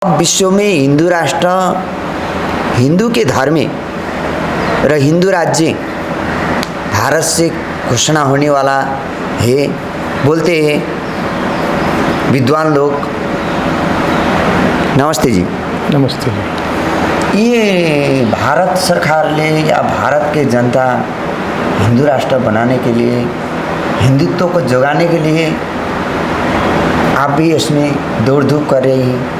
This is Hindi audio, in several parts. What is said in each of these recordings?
विश्व में हिंदू राष्ट्र, हिंदू के धर्म र हिंदू राज्य भारत से घोषणा होने वाला है, बोलते हैं विद्वान लोग। नमस्ते जी। नमस्ते जी। ये भारत सरकार ने या भारत के जनता हिंदू राष्ट्र बनाने के लिए, हिंदुत्व को जगाने के लिए आप भी इसमें दौड़ धूप कर रही हैं।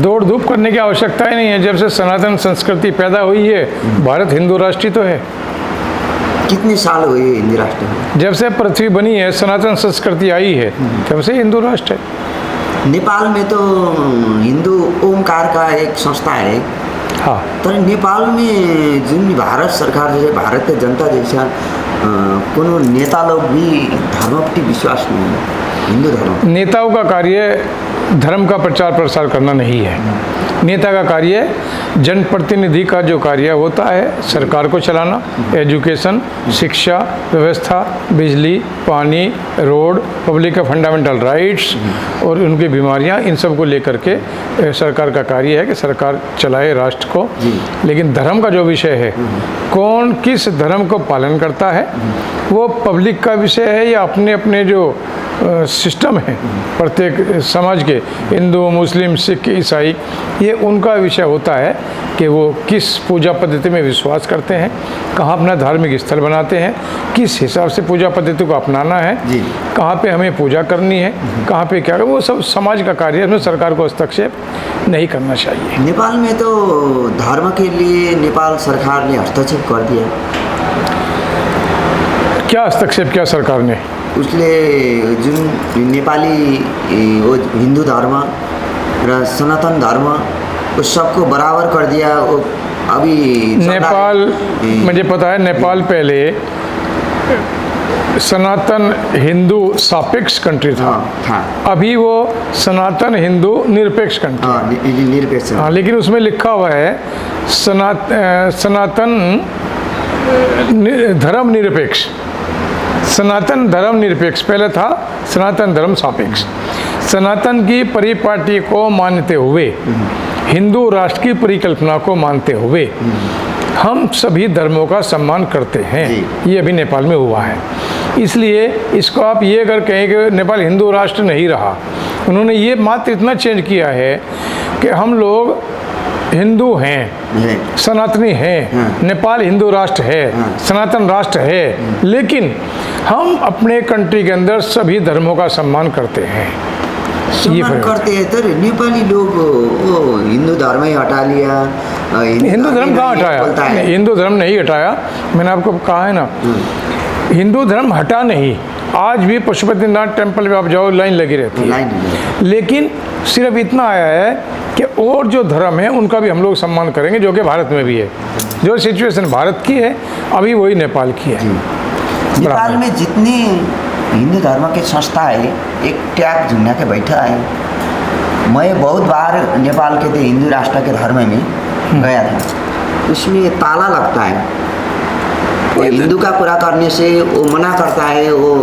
दौड़ धूप करने की आवश्यकता ही नहीं है। जब से सनातन संस्कृति पैदा हुई है, भारत हिंदू राष्ट्र ही तो है। कितने साल हुए हिंदू राष्ट्र में? जब से पृथ्वी बनी है, सनातन संस्कृति आई है, तब से हिंदू राष्ट्र है। नेपाल में तो हिंदू ओमकार का एक संस्था है। हाँ, तो नेपाल में जुन भारत सरकार जैसे, भारतीय जनता जैसा कोनो नेता लोग भी धर्मप्रति विश्वास नहीं है, हिंदू धर्म। नेताओं का कार्य धर्म का प्रचार प्रसार करना नहीं है। नेता का कार्य, जनप्रतिनिधि का जो कार्य होता है, सरकार को चलाना, एजुकेशन, शिक्षा व्यवस्था, बिजली, पानी, रोड, पब्लिक के फंडामेंटल राइट्स और उनकी बीमारियां, इन सब को लेकर के सरकार का कार्य है कि सरकार चलाए राष्ट्र को। लेकिन धर्म का जो विषय है, कौन किस धर्म को पालन करता है, वो पब्लिक का विषय है या अपने अपने जो सिस्टम है प्रत्येक समाज के, हिंदू, मुस्लिम, सिख, ईसाई, ये उनका विषय होता है कि वो किस पूजा पद्धति में विश्वास करते हैं, कहाँ अपना धार्मिक स्थल बनाते हैं, किस हिसाब से पूजा पद्धति को अपनाना है, कहाँ पे हमें पूजा करनी है, कहाँ पे क्या, वो सब समाज का कार्य है। इसमें सरकार को हस्तक्षेप नहीं करना चाहिए। नेपाल में तो धर्म के लिए नेपाल सरकार ने हस्तक्षेप कर दिया। क्या हस्तक्षेप किया सरकार ने? उसले जुन नेपाली वो हिंदू धर्म र सनातन धर्म उस सबको बराबर कर दिया। वो अभी नेपाल, मुझे पता है, नेपाल पहले सनातन हिंदू सापेक्ष कंट्री था। अभी वो सनातन हिंदू निरपेक्ष कंट्री, निरपेक्ष। हाँ, लेकिन उसमें लिखा हुआ है सनातन धर्म निरपेक्ष। सनातन धर्म निरपेक्ष पहले था, सनातन धर्म सापेक्ष। सनातन की परिपाटी को मानते हुए, हिंदू राष्ट्र की परिकल्पना को मानते हुए हम सभी धर्मों का सम्मान करते हैं। ये अभी नेपाल में हुआ है। इसलिए इसको आप ये अगर कहें कि नेपाल हिंदू राष्ट्र नहीं रहा, उन्होंने ये मात्र इतना चेंज किया है कि हम लोग हिंदू हैं, सनातनी हैं, नेपाल हिंदू राष्ट्र है, सनातन राष्ट्र है, लेकिन हम अपने कंट्री के अंदर सभी धर्मों का सम्मान करते हैं। सम्मान करते हैं तो नेपाली लोग वो हिंदू धर्म ही हटा लिया। हिंदू धर्म कहाँ हटाया? हिंदू धर्म नहीं हटाया। मैंने आपको कहा है ना, हिंदू धर्म हटा नहीं। आज भी पशुपतिनाथ टेम्पल में आप जाओ, लाइन लगी रहती है। लेकिन सिर्फ इतना आया है कि और जो धर्म है उनका भी हम लोग सम्मान करेंगे, जो कि भारत में भी है। जो सिचुएशन भारत की है, अभी वही नेपाल की है। नेपाल में जितनी हिंदू धर्म के संस्था है, एक टैग झुन्ना के बैठा है। मैं बहुत बार नेपाल के हिंदू राष्ट्र के धर्म में गया था। उसमें ताला लगता है। वो हिंदू का पूरा करने से वो मना करता है। वो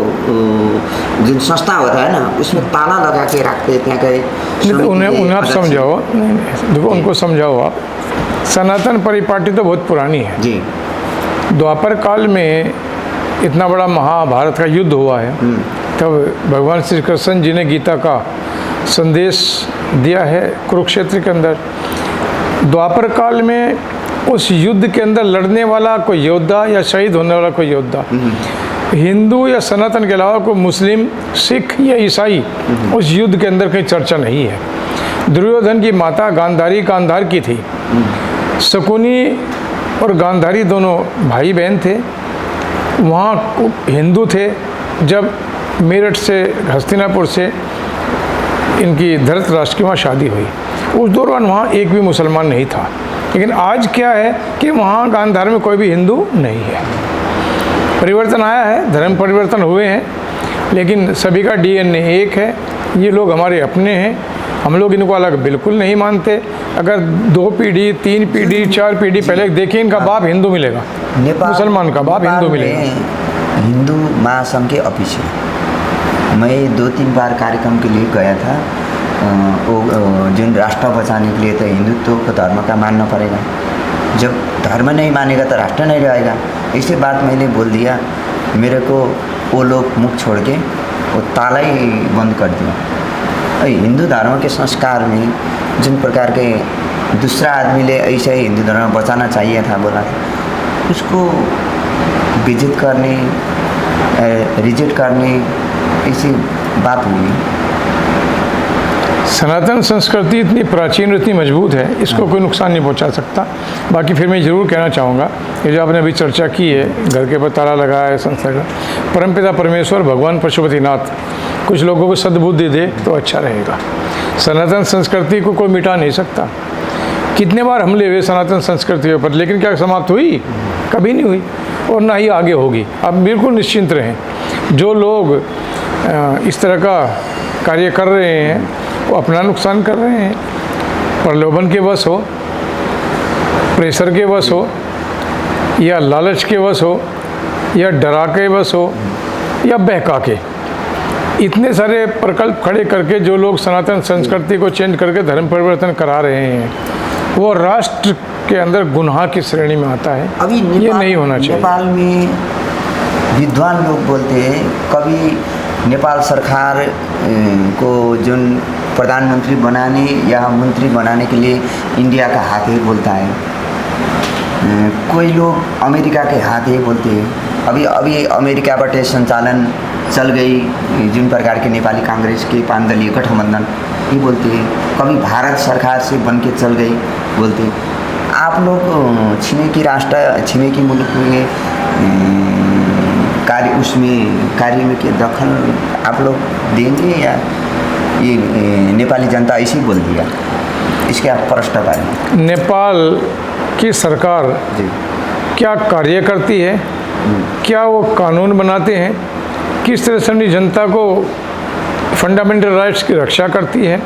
जो संस्था होता है ना, उसमें ताला लगा के रखते थे। उन्हें आप समझाओ, देखो उनको समझाओ आप। सनातन परिपाटी तो बहुत पुरानी है जी। द्वापर काल में इतना बड़ा महाभारत का युद्ध हुआ है, तब भगवान श्री कृष्ण जी ने गीता का संदेश दिया है कुरुक्षेत्र के अंदर। द्वापर काल में उस युद्ध के अंदर लड़ने वाला कोई योद्धा या शहीद होने वाला कोई योद्धा, हिंदू या सनातन के अलावा कोई मुस्लिम, सिख या ईसाई उस युद्ध के अंदर कहीं चर्चा नहीं है। दुर्योधन की माता गांधारी गांधार की थी। शकुनी और गांधारी दोनों भाई बहन थे। वहाँ हिंदू थे। जब मेरठ से, हस्तिनापुर से इनकी धृतराष्ट्र की वहाँ शादी हुई, उस दौरान वहाँ एक भी मुसलमान नहीं था। लेकिन आज क्या है कि वहाँ गांधार में कोई भी हिंदू नहीं है। परिवर्तन आया है, धर्म परिवर्तन हुए हैं, लेकिन सभी का डीएनए एक है। ये लोग हमारे अपने हैं, हम लोग इनको अलग बिल्कुल नहीं मानते। अगर 2 पीढ़ी, 3 पीढ़ी, 4 पीढ़ी पहले देखिए, इनका बाप हिंदू मिलेगा, मुसलमान का बाप हिंदू मिलेगा। हिंदू महासंघ के ऑफिस है। मैं 2-3 बार कार्यक्रम के लिए गया था। वो जिन राष्ट्र बचाने के लिए तो हिंदुत्व को धर्म का मानना पड़ेगा। जब धर्म नहीं मानेगा तो राष्ट्र नहीं रहेगा। ऐसी बात मैंने बोल दिया। मेरे को वो लोग मुख छोड़ के वो ताला ही बंद कर दिया। हिंदू धर्म के संस्कार में जिन प्रकार के दूसरा आदमी ले ऐसे ही हिंदू धर्म बचाना चाहिए था बोला था, उसको विजिट करने रिजेक्ट करने ऐसी बात हुई। सनातन संस्कृति इतनी प्राचीन और इतनी मजबूत है, इसको कोई नुकसान नहीं पहुंचा सकता। बाकी फिर मैं ज़रूर कहना चाहूँगा, ये जो आपने अभी चर्चा की है, घर के पर ताला लगाया है संस्था का, परमपिता परमेश्वर भगवान पशुपतिनाथ कुछ लोगों को सद्बुद्धि दे तो अच्छा रहेगा। सनातन संस्कृति को कोई मिटा नहीं सकता। कितने बार हमले हुए सनातन संस्कृति पर, लेकिन क्या समाप्त हुई? कभी नहीं हुई और ना ही आगे होगी। आप बिल्कुल निश्चिंत रहें। जो लोग इस तरह का कार्य कर रहे हैं वो अपना नुकसान कर रहे हैं। प्रलोभन के वश हो, प्रेशर के वश हो, या लालच के वश हो, या डरा के वश हो, या बहका के, इतने सारे प्रकल्प खड़े करके जो लोग सनातन संस्कृति को चेंज करके धर्म परिवर्तन करा रहे हैं, वो राष्ट्र के अंदर गुनाह की श्रेणी में आता है। अभी ये नहीं होना चाहिए। नेपाल में विद्वान लोग बोलते हैं, कभी नेपाल सरकार को जो प्रधानमंत्री बनाने या मंत्री बनाने के लिए इंडिया का हाथ ही बोलता है। कोई लोग अमेरिका के हाथ ही बोलते हैं। अभी अमेरिका बटे संचालन चल गई जिन प्रकार के नेपाली कांग्रेस के 5 दलीय गठबंधन ही बोलते हैं। कभी भारत सरकार से बन के चल गई बोलते हैं। आप लोग छिमेकी मुल्क में कार्य में के दखल आप लोग देंगे या ये नेपाली जनता ऐसे ही बोल दिया? इसके आप प्रश्न करें। नेपाल की सरकार जी क्या कार्य करती है, क्या वो कानून बनाते हैं, किस तरह से अपनी जनता को फंडामेंटल राइट्स की रक्षा करती है,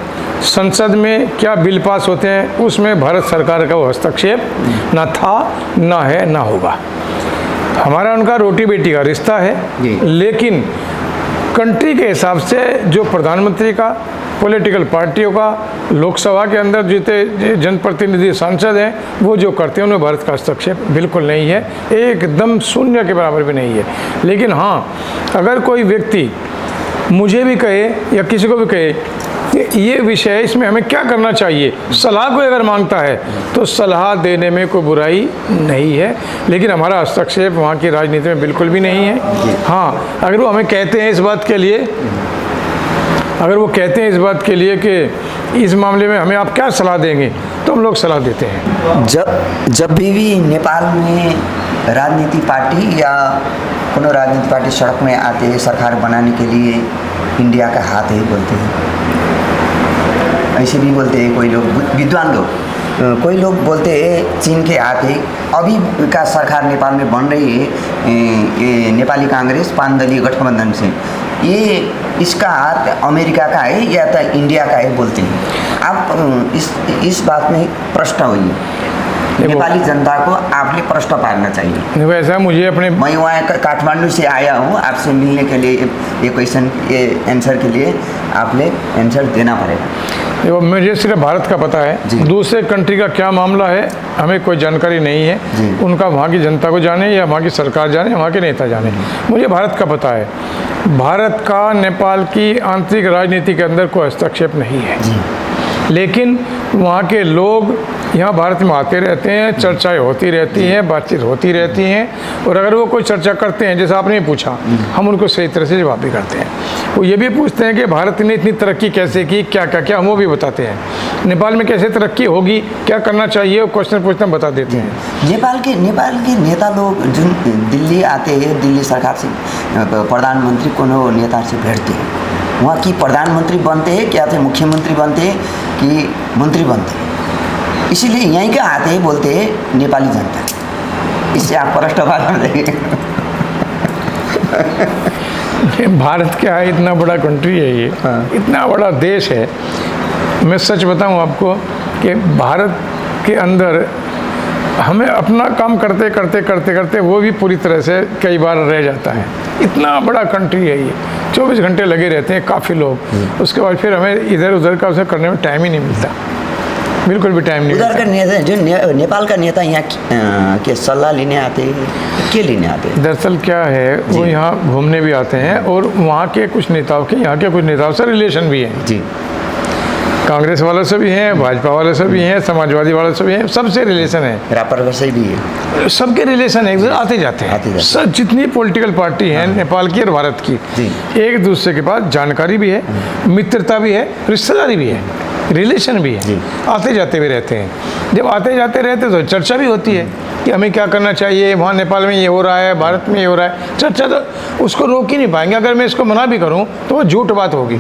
संसद में क्या बिल पास होते हैं, उसमें भारत सरकार का वो हस्तक्षेप ना था, ना है, ना होगा। हमारा उनका रोटी बेटी का रिश्ता है, लेकिन कंट्री के हिसाब से जो प्रधानमंत्री का, पॉलिटिकल पार्टियों का, लोकसभा के अंदर जीते जनप्रतिनिधि सांसद हैं, वो जो करते हैं उनमें भारत का हस्तक्षेप बिल्कुल नहीं है, एकदम शून्य के बराबर भी नहीं है। लेकिन हाँ, अगर कोई व्यक्ति मुझे भी कहे या किसी को भी कहे कि ये विषय है, इसमें हमें क्या करना चाहिए, सलाह को अगर मांगता है तो सलाह देने में कोई बुराई नहीं है, लेकिन हमारा हस्तक्षेप वहाँ की राजनीति में बिल्कुल भी नहीं है। हाँ, अगर वो हमें कहते हैं इस बात के लिए, कि इस मामले में हमें आप क्या सलाह देंगे, तो हम लोग सलाह देते हैं। जब भी नेपाल में राजनीति पार्टी या कोनो राजनीति पार्टी सड़क में आते हैं सरकार बनाने के लिए, इंडिया का हाथ ही बोलते हैं। ऐसे भी बोलते हैं कोई लोग, विद्वान लोग, कोई लोग बोलते हैं चीन के हाथ है। अभी का सरकार नेपाल में बन रही है ये नेपाली कांग्रेस 5 दलीय गठबंधन से, ये इसका हाथ अमेरिका का है या तो इंडिया का है बोलते हैं। आप इस बात में प्रश्न हुई, नेपाली जनता को आपने प्रश्न पालना चाहिए। वैसा मुझे अपने, मैं वहाँ काठमांडू से आया हूँ आपसे मिलने के लिए, ये क्वेश्चन ये आंसर के लिए आपने आंसर देना पड़ेगा। देखो, मुझे सिर्फ भारत का पता है, दूसरे कंट्री का क्या मामला है हमें कोई जानकारी नहीं है। उनका वहाँ की जनता को जाने या वहाँ की सरकार जाने, वहाँ के नेता जाने, मुझे भारत का पता है। भारत का नेपाल की आंतरिक राजनीति के अंदर कोई हस्तक्षेप नहीं है, लेकिन वहाँ के लोग यहाँ भारत में आते रहते हैं, चर्चाएं होती रहती हैं, बातचीत होती रहती हैं, और अगर वो कोई चर्चा करते हैं, जैसा आपने पूछा, हम उनको सही तरह से जवाब भी करते हैं। वो ये भी पूछते हैं कि भारत ने इतनी तरक्की कैसे की, क्या क्या क्या, हम वो भी बताते हैं। नेपाल में कैसे तरक्की होगी, क्या करना चाहिए, वो क्वेश्चन पूछते हैं, बता देते हैं। नेपाल के नेता लोग जो दिल्ली आते हैं, दिल्ली सरकार से प्रधानमंत्री कोनो नेता से भेंटते हैं, वहाँ की प्रधानमंत्री बनते हैं क्या थे, मुख्यमंत्री बनते हैं कि मंत्री बनते हैं, इसीलिए यहीं के आते हैं बोलते हैं नेपाली जनता। इससे आप प्रश्न देंगे। भारत क्या है, इतना बड़ा कंट्री है ये, इतना बड़ा देश है। मैं सच बताऊं आपको कि भारत के अंदर हमें अपना काम करते करते वो भी पूरी तरह से कई बार रह जाता है। इतना बड़ा कंट्री है ये, 24 घंटे लगे रहते हैं काफ़ी लोग, उसके बाद फिर हमें इधर उधर का उसे करने में टाइम ही नहीं मिलता, बिल्कुल भी टाइम नहीं उधर मिलता। का नेता जो नेपाल का नेता यहाँ के सलाह लेने आते हैं, क्या लेने आते हैं? दरअसल क्या है, वो यहाँ घूमने भी आते हैं और वहाँ के कुछ नेताओं के, यहाँ के कुछ नेताओं से रिलेशन भी हैं। जी, कांग्रेस वालों से भी हैं, भाजपा वालों से भी हैं, समाजवादी वालों से भी हैं, सबसे रिलेशन है, रापर से भी है। सबके रिलेशन है, एक दूसरे आते जाते आते हैं। जाते सब जितनी पॉलिटिकल पार्टी हैं नेपाल की और भारत की, जी। एक दूसरे के पास जानकारी भी है, मित्रता भी है, रिश्तेदारी भी है, रिलेशन भी जी। है, आते जाते भी रहते हैं। जब आते जाते रहते तो चर्चा भी होती है कि हमें क्या करना चाहिए, वहाँ नेपाल में ये हो रहा है, भारत में ये हो रहा है, चर्चा तो उसको रोक ही नहीं पाएंगे। अगर मैं इसको मना भी करूँ तो वो झूठ बात होगी,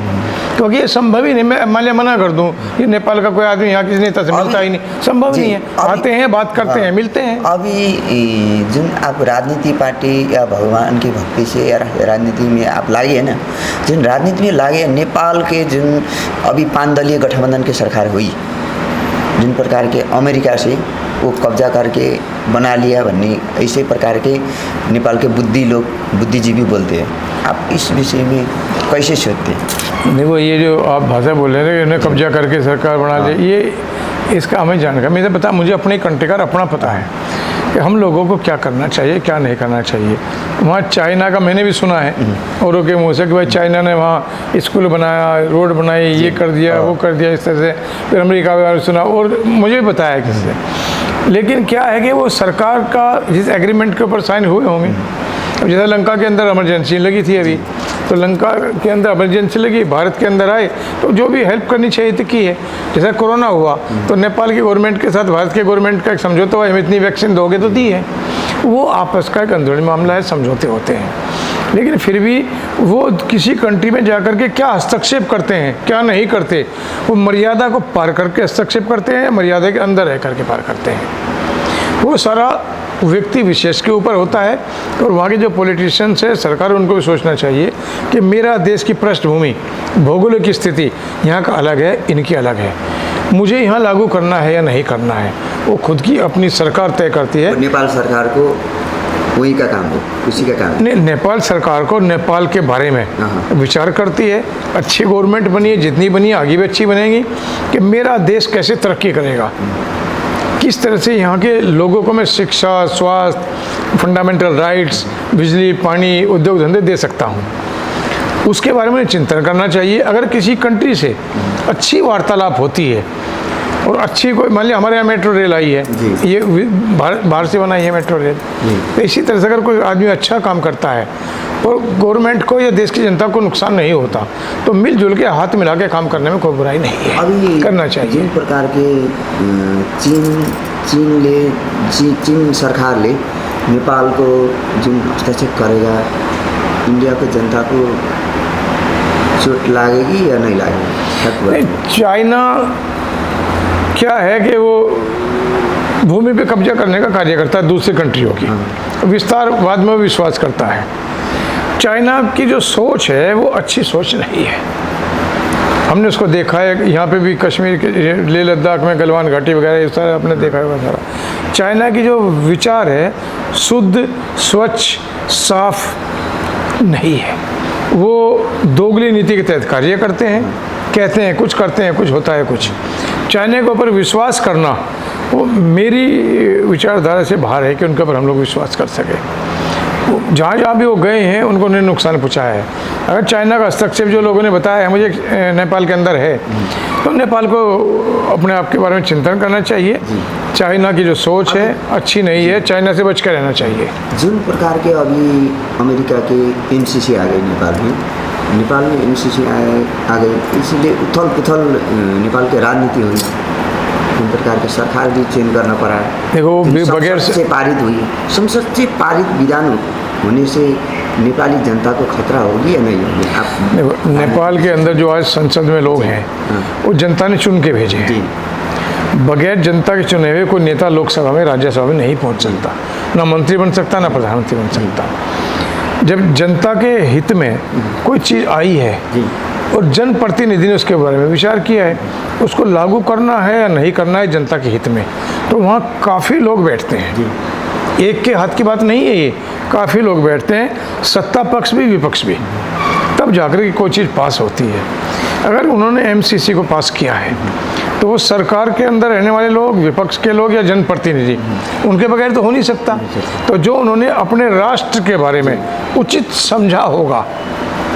क्योंकि ये संभव ही नहीं। मैं मान लिया मना कर दूँ कि नेपाल का कोई आदमी यहाँ किसी नेता से मिलता ही नहीं, संभव जी, नहीं है। आते हैं, बात करते हैं, मिलते हैं। अभी जुन आप राजनीति पार्टी या भगवान की भक्ति से या राजनीति में आप लागे है ना, जुन राजनीति में लागे नेपाल के जुन अभी 5 दलीय गठबंधन की सरकार हुई, जिन प्रकार के अमेरिका से वो कब्जा करके बना लिया भन्ने ऐसे प्रकार के नेपाल के बुद्धिजीवी बोलते हैं। आप इस विषय में कैसे सोचते हैं? देखो, ये जो आप भाषा बोल रहे हैं, इन्हें कब्जा करके सरकार बना दे, ये इसका हमें जानकारी, मुझे पता, मुझे अपने कंट्री का अपना पता है कि हम लोगों को क्या करना चाहिए, क्या नहीं करना चाहिए। वहाँ चाइना का मैंने भी सुना है औरों के मुँह से कि भाई चाइना ने वहाँ स्कूल बनाया, रोड बनाई, ये कर दिया, वो कर दिया, इस तरह से। फिर अमेरिका के बारे में सुना और मुझे भी बताया किसी से। लेकिन क्या है कि वो सरकार का जिस एग्रीमेंट के ऊपर साइन हुए होंगे, अब जैसे लंका के अंदर इमरजेंसी लगी थी अभी, तो लंका के अंदर इमरजेंसी लगी, भारत के अंदर आए तो जो भी हेल्प करनी चाहिए थी की है। जैसे कोरोना हुआ तो नेपाल की गवर्नमेंट के साथ भारत के गवर्नमेंट का एक समझौता हुआ, हम इतनी वैक्सीन दोगे तो दी है। वो आपस का एक अंदरूनी मामला है, समझौते होते हैं। लेकिन फिर भी वो किसी कंट्री में जाकर के क्या हस्तक्षेप करते हैं, क्या नहीं करते, वो मर्यादा को पार करके हस्तक्षेप करते हैं, मर्यादा के अंदर रह करके पार करते हैं। वो सारा व्यक्ति विशेष के ऊपर होता है। और वहाँ के जो पॉलिटिशियंस है, सरकार, उनको भी सोचना चाहिए कि मेरा देश की पृष्ठभूमि, भौगोलिक स्थिति यहाँ का अलग है, इनकी अलग है, मुझे यहाँ लागू करना है या नहीं करना है, वो खुद की अपनी सरकार तय करती है। नेपाल सरकार को वही का काम है, उसी का काम है। नेपाल सरकार को नेपाल के बारे में विचार करती है। अच्छी गवर्नमेंट बनी है, जितनी बनी है आगे भी अच्छी बनेगी, कि मेरा देश कैसे तरक्की करेगा, किस तरह से यहाँ के लोगों को मैं शिक्षा, स्वास्थ्य, फंडामेंटल राइट्स, बिजली, पानी, उद्योग धंधे दे सकता हूँ, उसके बारे में चिंतन करना चाहिए। अगर किसी कंट्री से अच्छी वार्तालाप होती है और अच्छी कोई, मान लिया हमारे यहाँ मेट्रो रेल आई है, ये बाहर से बनाई है मेट्रो रेल, तो इसी तरह से अगर कोई आदमी अच्छा काम करता है और गवर्नमेंट को या देश की जनता को नुकसान नहीं होता, तो मिलजुल के हाथ मिला के काम करने में कोई बुराई नहीं है, अभी करना चाहिए। जिन प्रकार के चीन सरकार ले नेपाल को जुन हस्तक्षेप करेगा, इंडिया को जनता को चोट लागेगी या नहीं लागेगी? चाइना क्या है कि वो भूमि पे कब्जा करने का कार्य करता है दूसरी कंट्रियों की, विस्तारवाद में विश्वास करता है। चाइना की जो सोच है वो अच्छी सोच नहीं है, हमने उसको देखा है। यहाँ पे भी कश्मीर के लेह लद्दाख में गलवान घाटी वगैरह ये सारा आपने देखा है सारा। चाइना की जो विचार है शुद्ध, स्वच्छ, साफ नहीं है। वो दोगली नीति के तहत कार्य करते हैं, कहते हैं कुछ, करते हैं कुछ, होता है कुछ। चाइना के ऊपर विश्वास करना वो मेरी विचारधारा से बाहर है कि उनके ऊपर हम लोग विश्वास कर सकें। जहाँ जहाँ भी वो गए हैं उनको उन्हें नुकसान पहुँचाया है। अगर चाइना का हस्तक्षेप जो लोगों ने बताया है मुझे नेपाल के अंदर है, तो नेपाल को अपने आप के बारे में चिंतन करना चाहिए। चाइना की जो सोच है अच्छी नहीं है, चाइना से बच कर रहना चाहिए। जिन प्रकार के अभी अमेरिका के एमसीसी आ गए नेपाल में एमसीसी आ गई, इसलिए उथल पुथल नेपाल के राजनीति हुई, इन प्रकार के सरकार भी चेंज करना पड़ा है। देखो, बगैर से पारित हुई, संसद से पारित विधान होने से नेपाली जनता को खतरा होगी या नहीं होगी? आप देखो, नेपाल के अंदर जो आज संसद में लोग हैं वो जनता ने चुन के भेजे हैं। बगैर जनता के चुने हुए कोई नेता लोकसभा में, राज्यसभा में नहीं पहुंच सकता, ना मंत्री बन सकता, ना प्रधानमंत्री बन सकता। जब जनता के हित में कोई चीज़ आई है और जनप्रतिनिधि ने उसके बारे में विचार किया है, उसको लागू करना है या नहीं करना है जनता के हित में, तो वहाँ काफ़ी लोग बैठते हैं। एक के हाथ की बात नहीं है ये, काफ़ी लोग बैठते हैं, सत्ता पक्ष भी विपक्ष भी, तब जाकर के कोई चीज़ पास होती है। अगर उन्होंने एमसीसी को पास किया है तो वो सरकार के अंदर रहने वाले लोग, विपक्ष के लोग या जनप्रतिनिधि, उनके बगैर तो हो नहीं सकता। तो जो उन्होंने अपने राष्ट्र के बारे में उचित समझा होगा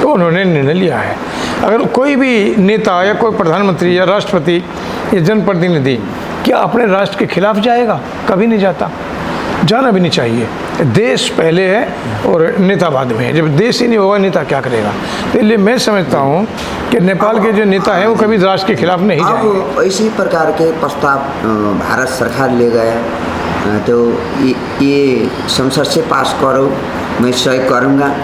तो उन्होंने निर्णय लिया है। अगर कोई भी नेता या कोई प्रधानमंत्री या राष्ट्रपति या जनप्रतिनिधि क्या अपने राष्ट्र के खिलाफ जाएगा? कभी नहीं जाता, जाना भी नहीं चाहिए। देश पहले है और नेता बाद में है। जब देश ही नहीं होगा, नेता क्या करेगा? तो इसलिए मैं समझता हूँ कि नेपाल के जो नेता हैं वो कभी राष्ट्र के खिलाफ नहीं जाएंगे। अब इसी प्रकार के प्रस्ताव भारत सरकार ले गया तो ये संसद से पास करो, मैं सहयोग करूँगा,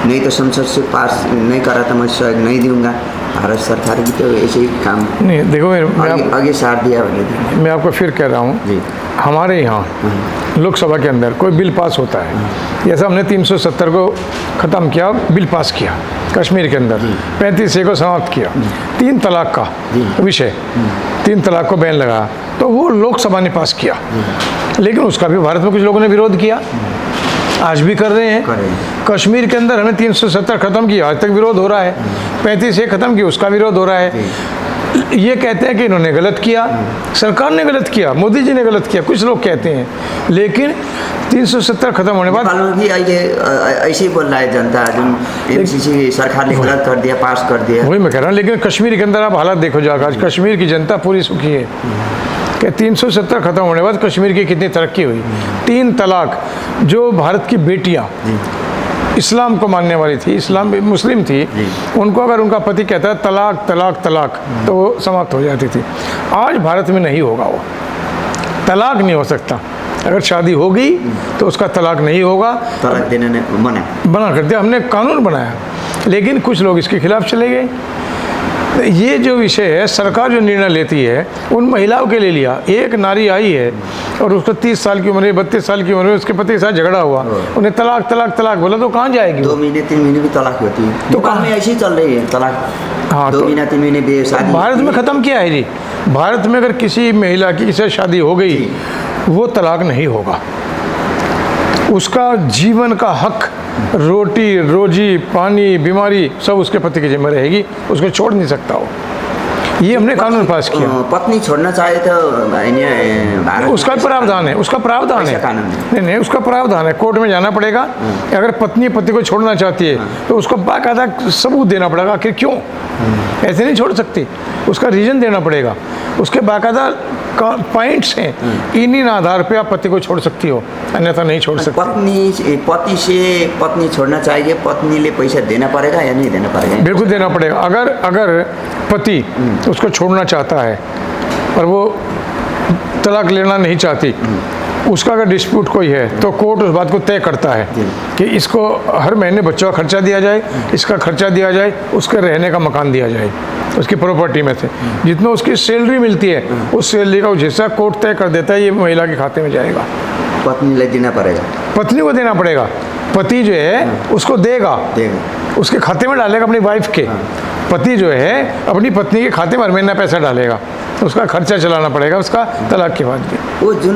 नहीं तो संसद से पास नहीं करा तो मैं सहयोग नहीं दूंगा। भारत सरकार की तो ऐसे ही काम नहीं। देखो आगे साथ दिया। मैं आपको फिर कह रहा हूँ, हमारे यहाँ लोकसभा के अंदर कोई बिल पास होता है, जैसा हमने 370 को ख़त्म किया, बिल पास किया कश्मीर के अंदर, 35A को समाप्त किया, 3 तलाक का विषय, 3 तलाक को बैन लगा, तो वो लोकसभा ने पास किया। लेकिन उसका भी भारत में कुछ लोगों ने विरोध किया, आज भी कर रहे हैं। कश्मीर के अंदर हमने 370 ख़त्म किया, आज तक विरोध हो रहा है। 35A ख़त्म किया, उसका विरोध हो रहा है। ये कहते हैं कि इन्होंने गलत किया, सरकार ने गलत किया, मोदी जी ने गलत किया, कुछ लोग कहते हैं। लेकिन 370 खत्म होने बाद भी ऐसे ही बोल रहा है जनता, एमसीसी सरकार ने गलत कर दिया, पास कर दिया। वही मैं कह रहा हूँ। लेकिन कश्मीर के अंदर आप हालात देखो जाकर, आज कश्मीर की जनता पूरी सुखी है कि 370 खत्म होने बाद कश्मीर की कितनी तरक्की हुई। 3 तलाक, जो भारत की बेटियाँ इस्लाम को मानने वाली थी, इस्लाम मुस्लिम थी, उनको अगर उनका पति कहता है तलाक तलाक तलाक तो वो समाप्त हो जाती थी। आज भारत में नहीं होगा, वो तलाक नहीं हो सकता। अगर शादी हो गई तो उसका तलाक नहीं होगा, तलाक देने ने बना कर दिया, हमने कानून बनाया। लेकिन कुछ लोग इसके खिलाफ चले गए। ये जो विषय है, सरकार जो निर्णय लेती है उन महिलाओं के लिए लिया। एक नारी आई है और उसको 30 साल की उम्र है, 32 साल की उम्र है, उसके पति के साथ झगड़ा हुआ, उन्हें तलाक तलाक तलाक बोला, तो कहाँ जाएगी? 2 महीने 3 महीने भी तलाक होती है, तो कहाँ में ऐसी चल रही है तलाक। हाँ, 2 महीना 3 महीने भी शादी भारत में ख़त्म किया है जी। भारत में अगर किसी महिला की किसी शादी हो गई, वो तलाक नहीं होगा। उसका जीवन का हक, रोटी रोजी पानी बीमारी सब उसके पति की जिम्मे रहेगी, उसको छोड़ नहीं सकता वो। ये हमने कानून पास किया। पत्नी छोड़ना चाहे तो उसका प्रावधान है, उसका प्रावधान है। नहीं नहीं, उसका प्रावधान है, कोर्ट में जाना पड़ेगा। अगर पत्नी पति को छोड़ना चाहती है तो उसको बाकायदा सबूत देना पड़ेगा, आखिर क्यों ऐसे नहीं छोड़ सकती, उसका रीज़न देना पड़ेगा। उसके बाकायदा पॉइंट्स हैं, इन्हीं आधार पे आप पति को छोड़ सकती हो, अन्यथा नहीं छोड़ सकती। पति से पत्नी छोड़ना चाहिए, पत्नी ले पैसा देना पड़ेगा या नहीं देना पड़ेगा? बिल्कुल देना पड़ेगा। अगर पति उसको छोड़ना चाहता है और वो तलाक लेना नहीं चाहती, उसका अगर डिस्प्यूट कोई है तो कोर्ट उस बात को तय करता है कि इसको हर महीने बच्चों का खर्चा दिया जाए, इसका खर्चा दिया जाए, उसके रहने का मकान दिया जाए, उसकी प्रॉपर्टी में से जितना उसकी सैलरी मिलती है उस सैलरी का हिस्सा कोर्ट तय कर देता है, ये महिला के खाते में जाएगा। पत्नी ले देना पड़ेगा, पत्नी को देना पड़ेगा। पति जो है उसको देगा, उसके खाते में डालेगा अपनी वाइफ के। पति जो है अपनी पत्नी के खाते में हर महीना पैसा डालेगा, उसका खर्चा चलाना पड़ेगा उसका तलाक के बाद भी। वो जो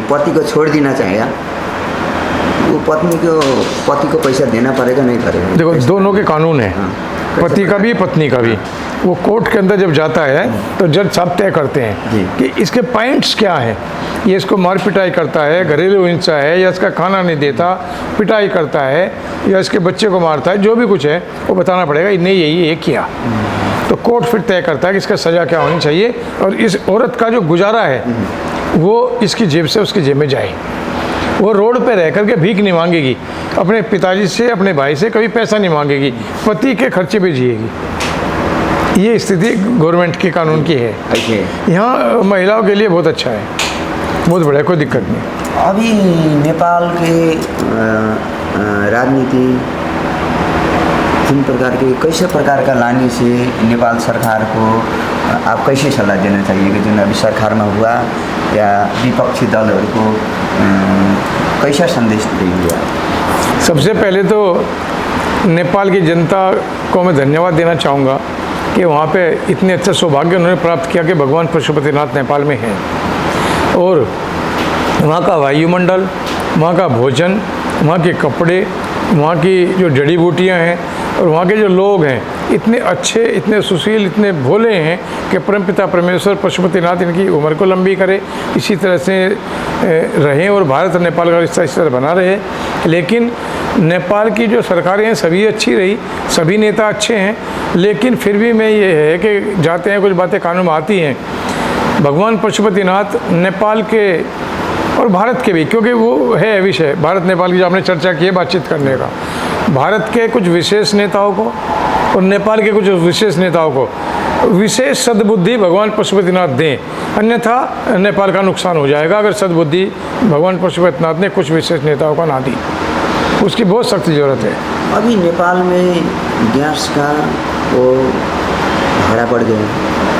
पति को छोड़ देना चाहेगा, वो पति को पैसा देना पड़ेगा नहीं पड़ेगा? देखो, दोनों के कानून है, पति का भी पत्नी का भी। वो कोर्ट के अंदर जब जाता है तो जज साहब तय करते हैं कि इसके पॉइंट्स क्या हैं। ये इसको मार पिटाई करता है, घरेलू हिंसा है, या इसका खाना नहीं देता, पिटाई करता है, या इसके बच्चे को मारता है, जो भी कुछ है वो बताना पड़ेगा, नहीं ये किया। तो कोर्ट फिर तय करता है कि इसका सज़ा क्या होनी चाहिए और इस औरत का जो गुजारा है वो इसकी जेब से उसकी जेब में जाए। वो रोड पे रह करके भीख नहीं मांगेगी, अपने पिताजी से अपने भाई से कभी पैसा नहीं मांगेगी, पति के खर्चे पे जिएगी। ये स्थिति गवर्नमेंट के कानून की है। यहाँ महिलाओं के लिए बहुत अच्छा है, बहुत बढ़िया, कोई दिक्कत नहीं। अभी नेपाल के राजनीति किन प्रकार के, कैसे प्रकार का लाने से नेपाल सरकार को आप कैसे सल्लाह देना चाहिए कि जुन अभी सरकार में हुआ या विपक्षी दलहरू को कैसा संदेश देंगे? सबसे पहले तो नेपाल की जनता को मैं धन्यवाद देना चाहूँगा कि वहाँ पे इतने अच्छे सौभाग्य उन्होंने प्राप्त किया कि भगवान पशुपतिनाथ नेपाल में हैं। और वहाँ का वायुमंडल, वहाँ का भोजन, वहाँ के कपड़े, वहाँ की जो जड़ी बूटियाँ हैं और वहाँ के जो लोग हैं इतने अच्छे, इतने सुशील, इतने भोले हैं कि परमपिता परमेश्वर पशुपतिनाथ इनकी उम्र को लंबी करे, इसी तरह से रहें और भारत और नेपाल का रिश्ता इस तरह बना रहे। लेकिन नेपाल की जो सरकारें हैं सभी अच्छी रही, सभी नेता अच्छे हैं, लेकिन फिर भी मैं ये है कि जाते हैं कुछ बातें कानून में आती हैं। भगवान पशुपतिनाथ नेपाल के और भारत के भी, क्योंकि वो है विषय भारत नेपाल की जो आपने चर्चा की है बातचीत करने का, भारत के कुछ विशेष नेताओं को और नेपाल के कुछ विशेष नेताओं को विशेष सद्बुद्धि भगवान पशुपतिनाथ दें, अन्यथा नेपाल का नुकसान हो जाएगा अगर सद्बुद्धि भगवान पशुपतिनाथ ने कुछ विशेष नेताओं को ना दी। उसकी बहुत सख्त ज़रूरत है। अभी नेपाल में गैस का वो भाड़ा बढ़ गए,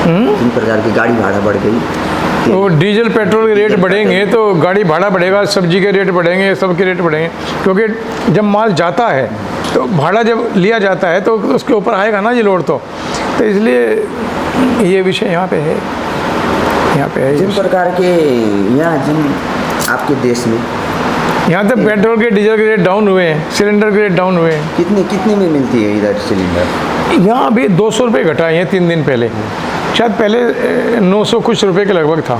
तीन प्रकार की गाड़ी भाड़ा बढ़ गई, तो डीजल पेट्रोल के रेट बढ़ेंगे तो गाड़ी भाड़ा बढ़ेगा, सब्जी के रेट बढ़ेंगे, सबके रेट बढ़ेंगे, क्योंकि जब माल जाता है तो भाड़ा जब लिया जाता है तो उसके ऊपर आएगा ना ये लोड, तो इसलिए ये विषय यहाँ पे है, यहाँ पे है। जिन प्रकार के यहाँ जिन आपके देश में यहाँ तक पेट्रोल के डीजल के रेट डाउन हुए हैं, सिलेंडर के रेट डाउन हुए हैं। कितने में मिलती है इधर सिलेंडर? यहाँ अभी 200 रुपये घटाए हैं 3 दिन पहले, शायद पहले 900 कुछ रुपए के लगभग था,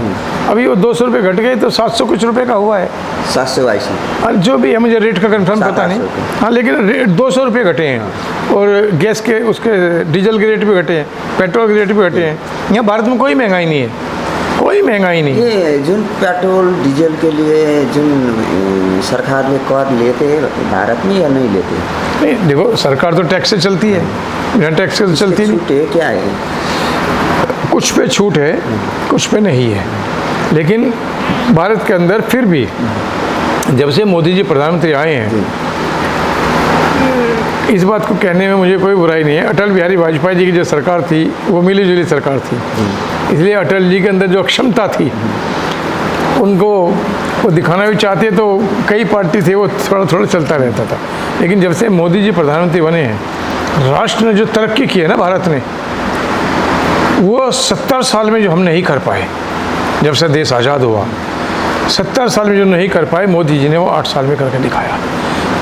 अभी वो 200 रुपये घट गए तो 700 कुछ रुपये का हुआ है, 782। और जो भी है मुझे रेट का कंफर्म पता नहीं, हाँ, लेकिन 200 रुपये घटे हैं और गैस के उसके डीजल के रेट भी घटे हैं, पेट्रोल के रेट भी घटे हैं। यहाँ भारत में कोई महंगाई नहीं है, कोई महंगाई नहीं। ये जिन पेट्रोल डीजल के लिए जिन सरकार ने कर लेते हैं भारत में या नहीं लेते? नहीं, देखो सरकार तो टैक्स से चलती है, यहाँ टैक्स से चलती नहीं। छूट है क्या है? कुछ पे छूट है, कुछ पे नहीं है, लेकिन भारत के अंदर फिर भी जब से मोदी जी प्रधानमंत्री आए हैं, इस बात को कहने में मुझे कोई बुराई नहीं है। अटल बिहारी वाजपेयी जी की जो सरकार थी वो मिली जुली सरकार थी, इसलिए अटल जी के अंदर जो क्षमता थी उनको वो दिखाना भी चाहते तो कई पार्टी थे वो थोड़ा थोड़ा चलता रहता था। लेकिन जब से मोदी जी प्रधानमंत्री बने हैं, राष्ट्र ने जो तरक्की की है ना भारत ने, वो 70 साल में जो हम नहीं कर पाए, जब से देश आज़ाद हुआ 70 साल में जो नहीं कर पाए मोदी जी ने वो 8 साल में करके दिखाया।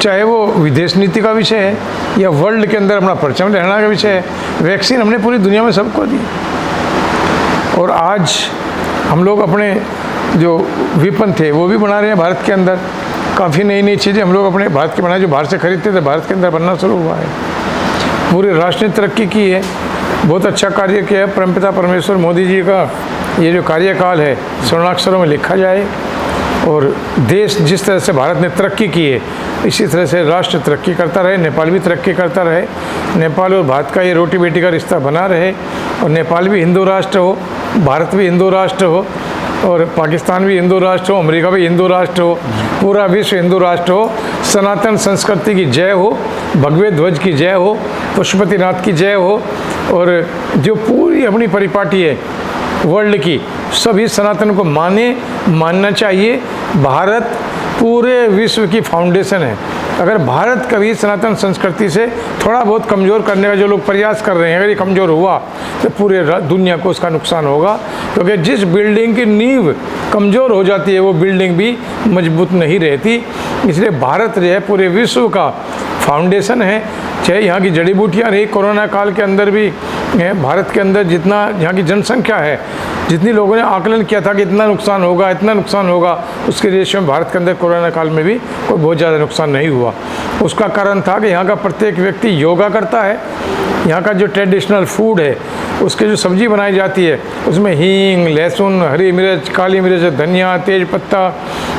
चाहे वो विदेश नीति का विषय है या वर्ल्ड के अंदर अपना परचम लहराने का विषय है, वैक्सीन हमने पूरी दुनिया में सबको दी। और आज हम लोग अपने जो विपन थे वो भी बना रहे हैं भारत के अंदर, काफ़ी नई नई चीज़ें हम लोग अपने भारत के बनाए, जो बाहर से खरीदते थे भारत के अंदर बनना शुरू हुआ है। पूरे राष्ट्र ने तरक्की की है, बहुत अच्छा कार्य किया है। परमपिता परमेश्वर मोदी जी का ये जो कार्यकाल है स्वर्णाक्षरों में लिखा जाए, और देश जिस तरह से भारत ने तरक्की की है इसी तरह से राष्ट्र तरक्की करता रहे, नेपाल भी तरक्की करता रहे, नेपाल और भारत का ये रोटी बेटी का रिश्ता बना रहे, और नेपाल भी हिंदू राष्ट्र हो, भारत भी हिंदू राष्ट्र हो, और पाकिस्तान भी हिंदू राष्ट्र हो, अमेरिका भी हिंदू राष्ट्र हो, पूरा विश्व हिंदू राष्ट्र हो। सनातन संस्कृति की जय हो, भगवे ध्वज की जय हो, पशुपतिनाथ की जय हो, और जो पूरी अपनी परिपाटी है वर्ल्ड की, सभी सनातन को मानना चाहिए। भारत पूरे विश्व की फाउंडेशन है। अगर भारत कभी सनातन संस्कृति से थोड़ा बहुत कमज़ोर करने का जो लोग प्रयास कर रहे हैं, अगर ये कमज़ोर हुआ तो पूरे दुनिया को उसका नुकसान होगा, क्योंकि जिस बिल्डिंग की नींव कमज़ोर हो जाती है वो बिल्डिंग भी मजबूत नहीं रहती। इसलिए भारत जो है पूरे विश्व का फाउंडेशन है। चाहे यहाँ की जड़ी बूटियाँ रही, कोरोना काल के अंदर भी भारत के अंदर जितना यहाँ की जनसंख्या है, जितनी लोगों ने आकलन किया था कि इतना नुकसान होगा, उसके रेशियो में भारत के अंदर कोरोना काल में भी कोई बहुत ज़्यादा नुकसान नहीं हुआ। उसका कारण था कि यहाँ का प्रत्येक व्यक्ति योगा करता है, यहाँ का जो ट्रेडिशनल फूड है उसकी जो सब्ज़ी बनाई जाती है उसमें हींग, लहसुन, हरी मिर्च, काली मिर्च, धनिया, तेज पत्ता,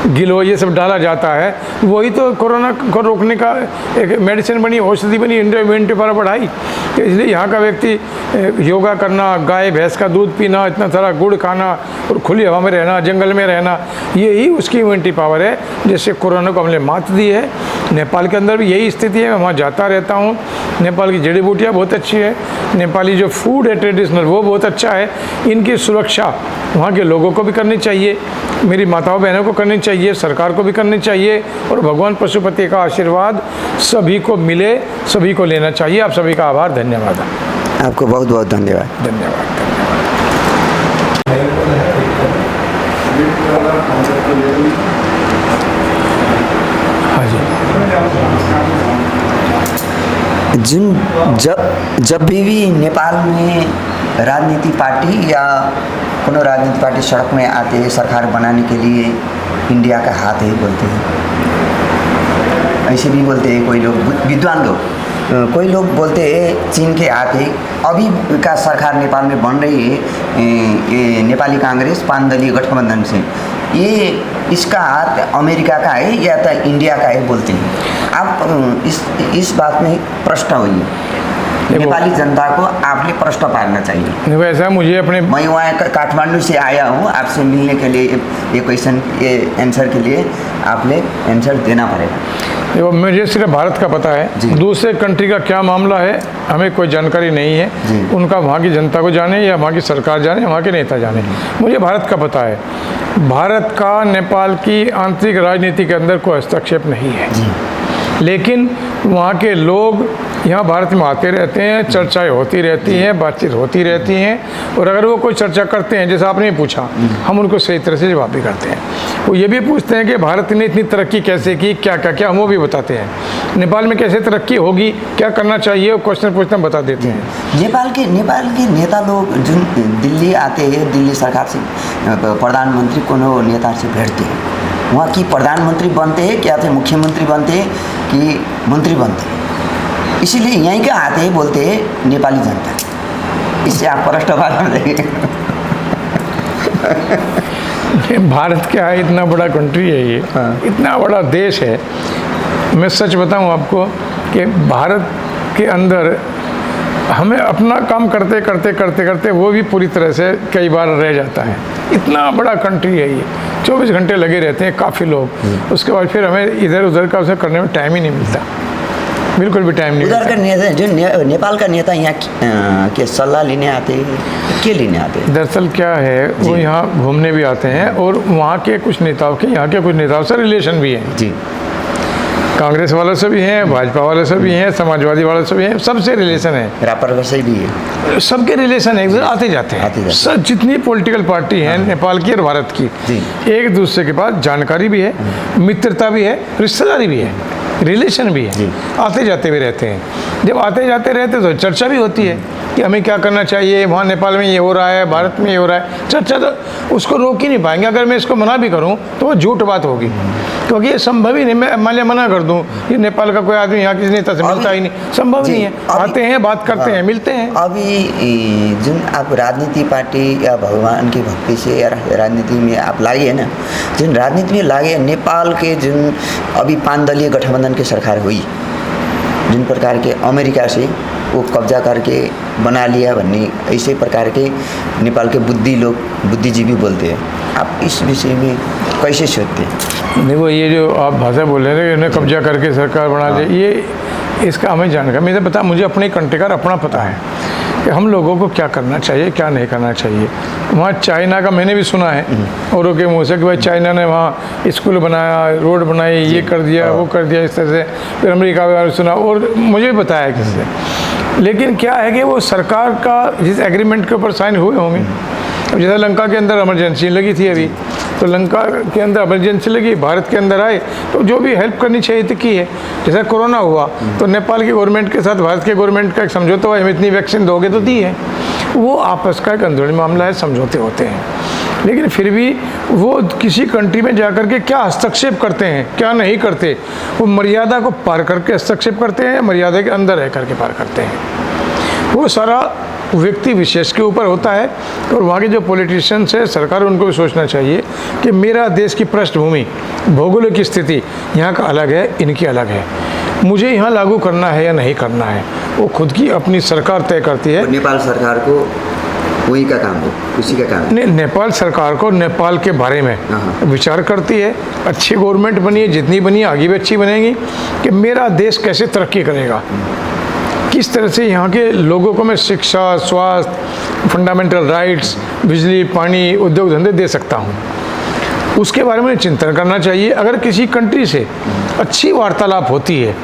गिलो, ये सब डाला जाता है। वही तो कोरोना को रोकने का एक मेडिसिन बनी, औषधि बनी, इम्यूनिटी पावर बढ़ाई। तो इसलिए यहाँ का व्यक्ति योगा करना, गाय भैंस का दूध पीना, इतना सारा गुड़ खाना और खुली हवा में रहना, जंगल में रहना, यही उसकी इम्यूनिटी पावर है जिससे कोरोना को हमने मात दी है। नेपाल के अंदर भी यही स्थिति है। मैं वहाँ जाता रहता हूँ। नेपाल की जड़ी बूटियाँ बहुत अच्छी है, नेपाली जो फूड है ट्रेडिशनल वो बहुत अच्छा है। इनकी सुरक्षा वहाँ के लोगों को भी करनी चाहिए, मेरी माताओं बहनों को करनी चाहिए, सरकार को भी करनी चाहिए, और भगवान पशुपति का आशीर्वाद सभी को मिले, सभी को लेना चाहिए। आप सभी का आभार, धन्यवाद। आपको बहुत बहुत धन्यवाद। धन्यवाद। हाँ जी। जब भी नेपाल में राजनीति पार्टी या कोनो राजनीतिक पार्टी सड़क में आते हैं सरकार बनाने के लिए इंडिया का हाथ है बोलते हैं, ऐसे भी बोलते हैं कोई लोग विद्वान लोग। कोई लोग बोलते हैं चीन के हाथ है। अभी का सरकार नेपाल में बन रही है ये नेपाली कांग्रेस 5 दलीय गठबंधन से, ये इसका हाथ अमेरिका का है या तो इंडिया का है बोलते हैं। आप इस बात में प्रश्न हुई नेपाली जनता को आपने प्रश्न पालना चाहिए। देखो ऐसा मुझे अपने मैं वहाँ काठमांडू से आया हूँ आपसे मिलने के लिए, ये क्वेश्चन ये आंसर के लिए आपने आंसर देना पड़ेगा। देखो मुझे सिर्फ भारत का पता है, दूसरे कंट्री का क्या मामला है हमें कोई जानकारी नहीं है। उनका वहाँ की जनता को जाने या वहाँ की सरकार जाने, वहाँ के नेता जाने, मुझे भारत का पता है। भारत का नेपाल की आंतरिक राजनीति के अंदर कोई हस्तक्षेप नहीं है, लेकिन वहाँ के लोग यहाँ भारत में आते रहते हैं, चर्चाएं होती रहती हैं, बातचीत होती रहती हैं, और अगर वो कोई चर्चा करते हैं जैसा आपने पूछा, हम उनको सही तरह से जवाब भी करते हैं। वो ये भी पूछते हैं कि भारत ने इतनी तरक्की कैसे की, क्या क्या क्या, हम वो भी बताते हैं। नेपाल में कैसे तरक्की होगी, क्या करना चाहिए, वो क्वेश्चन पूछते हैं, बता देते हैं। नेपाल के नेता लोग जो दिल्ली आते हैं, दिल्ली सरकार से प्रधानमंत्री कोनो नेता से भेजते हैं, वहाँ की प्रधानमंत्री बनते हैं क्या थे, मुख्यमंत्री बनते हैं कि मंत्री बनते हैं, इसीलिए यहीं के आते हैं बोलते हैं नेपाली जनता। इससे आप प्रश्न भारत क्या है, इतना बड़ा कंट्री है ये, इतना बड़ा देश है। मैं सच बताऊं आपको कि भारत के अंदर हमें अपना काम करते करते करते करते वो भी पूरी तरह से कई बार रह जाता है। इतना बड़ा कंट्री है ये, 24 घंटे लगे रहते हैं काफ़ी लोग, उसके बाद फिर हमें इधर उधर का उसे करने में टाइम ही नहीं मिलता, बिल्कुल भी टाइम नहीं। उधर का नेता जो नेपाल का नेता यहाँ के सलाह लेने आते हैं, क्या लेने आते हैं? दरअसल क्या है, वो यहाँ घूमने भी आते हैं और वहाँ के कुछ नेताओं के, यहाँ के कुछ नेताओं से रिलेशन भी हैं जी। कांग्रेस वालों से भी हैं, भाजपा वालों से भी हैं, समाजवादी वालों से भी हैं, सबसे रिलेशन है, रापर से भी है, सबके रिलेशन है, आते जाते हैं। सब जितनी पॉलिटिकल पार्टी हैं नेपाल की और भारत की, एक दूसरे के पास जानकारी भी है, मित्रता भी है, रिश्तेदारी भी है, रिलेशन भी है, आते जाते भी रहते हैं। जब आते जाते रहते तो चर्चा भी होती है कि हमें क्या करना चाहिए, वहाँ नेपाल में ये हो रहा है, भारत में ये हो रहा है, चर्चा तो उसको रोक ही नहीं पाएंगे। अगर मैं इसको मना भी करूँ तो वो झूठ बात होगी, क्योंकि ये संभव ही नहीं। मैं मान लिया मना कर दूँ कि नेपाल का कोई आदमी यहाँ किसी नेता से मिलता ही नहीं, संभव नहीं है। आते हैं, बात करते हैं, मिलते हैं। अभी जिन आप राजनीति पार्टी या भगवान की भक्ति से या राजनीति में आप लागे है ना, जिन राजनीति में लागे, नेपाल के जिन अभी 5 दलीय गठबंधन की सरकार हुई, जिन प्रकार के अमेरिका से वो कब्जा करके बना लिया भन्ने ऐसे प्रकार के नेपाल के बुद्धिजीवी बोलते हैं। आप इस विषय में कैसे सोचते हैं? देखो ये जो आप भाषा बोल रहे हैं, उन्हें कब्जा करके सरकार बना ले, ये इसका हमें जानकारी मुझे पता, मुझे अपने कंट्री का अपना पता है कि हम लोगों को क्या करना चाहिए, क्या नहीं करना चाहिए। वहाँ चाइना का मैंने भी सुना है औरों के मुँह से कि भाई चाइना ने वहाँ स्कूल बनाया, रोड बनाई, ये कर दिया, वो कर दिया, इस तरह से। फिर अमेरिका के बारे में सुना और मुझे भी बताया किसी से। लेकिन क्या है कि वो सरकार का जिस एग्रीमेंट के ऊपर साइन हुए होंगे, जैसे लंका के अंदर इमरजेंसी लगी थी अभी, तो लंका के अंदर इमरजेंसी लगी, भारत के अंदर आए तो जो भी हेल्प करनी चाहिए तो की है। जैसे कोरोना हुआ तो नेपाल की गवर्नमेंट के साथ भारत के गवर्नमेंट का एक समझौता हुआ, हम इतनी वैक्सीन दोगे तो दी है। वो आपस का एक अंदरूनी मामला है, समझौते होते हैं, लेकिन फिर भी वो किसी कंट्री में जाकर के क्या हस्तक्षेप करते हैं, क्या नहीं करते, वो मर्यादा को पार करके हस्तक्षेप करते हैं, मर्यादा के अंदर रह करके पार करते हैं। वो सारा व्यक्ति विशेष के ऊपर होता है। और वहाँ के जो पॉलिटिशियंस है, सरकार, उनको भी सोचना चाहिए कि मेरा देश की पृष्ठभूमि, भौगोलिक स्थिति यहाँ का अलग है, इनकी अलग है, मुझे यहाँ लागू करना है या नहीं करना है, वो खुद की अपनी सरकार तय करती है। नेपाल सरकार को वही का काम है, उसी का काम है। नेपाल सरकार को नेपाल के बारे में विचार करती है। अच्छी गवर्नमेंट बनी है, जितनी बनी है आगे भी अच्छी बनेगी, कि मेरा देश कैसे तरक्की करेगा, किस तरह से यहाँ के लोगों को मैं शिक्षा, स्वास्थ्य, फंडामेंटल राइट्स, बिजली, पानी, उद्योग धंधे दे सकता हूँ, उसके बारे में चिंतन करना चाहिए। अगर किसी कंट्री से अच्छी वार्तालाप होती है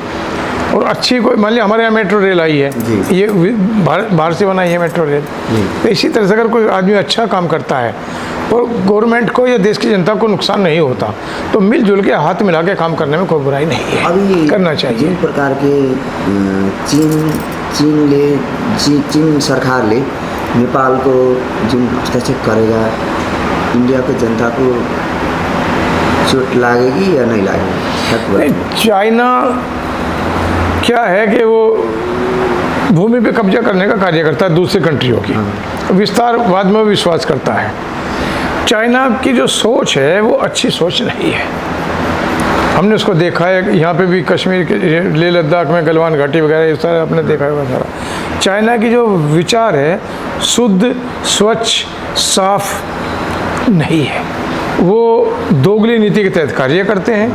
और अच्छी कोई मान लिया हमारे यहाँ मेट्रो रेल आई है, जी। ये बाहर से बनाई है मेट्रो रेल, तो इसी तरह से अगर कोई आदमी अच्छा काम करता है और गवर्नमेंट को या देश की जनता को नुकसान नहीं होता तो मिलजुल के हाथ मिला के काम करने में कोई बुराई नहीं है, अभी करना चाहिए। जिन प्रकार के चीन सरकारले नेपालको जुन हस्तक्षेप करेगा, इंडिया को जनता को चोट लागेगी या नहीं लागेगी? चाइना क्या है कि वो भूमि पे कब्जा करने का कार्य करता है दूसरी कंट्रियों की, विस्तारवाद में विश्वास करता है। चाइना की जो सोच है वो अच्छी सोच नहीं है, हमने उसको देखा है यहाँ पे भी, कश्मीर के लेह लद्दाख में गलवान घाटी वगैरह इस तरह आपने देखा है सारा। चाइना की जो विचार है शुद्ध, स्वच्छ, साफ नहीं है, वो दोगली नीति के तहत कार्य करते हैं,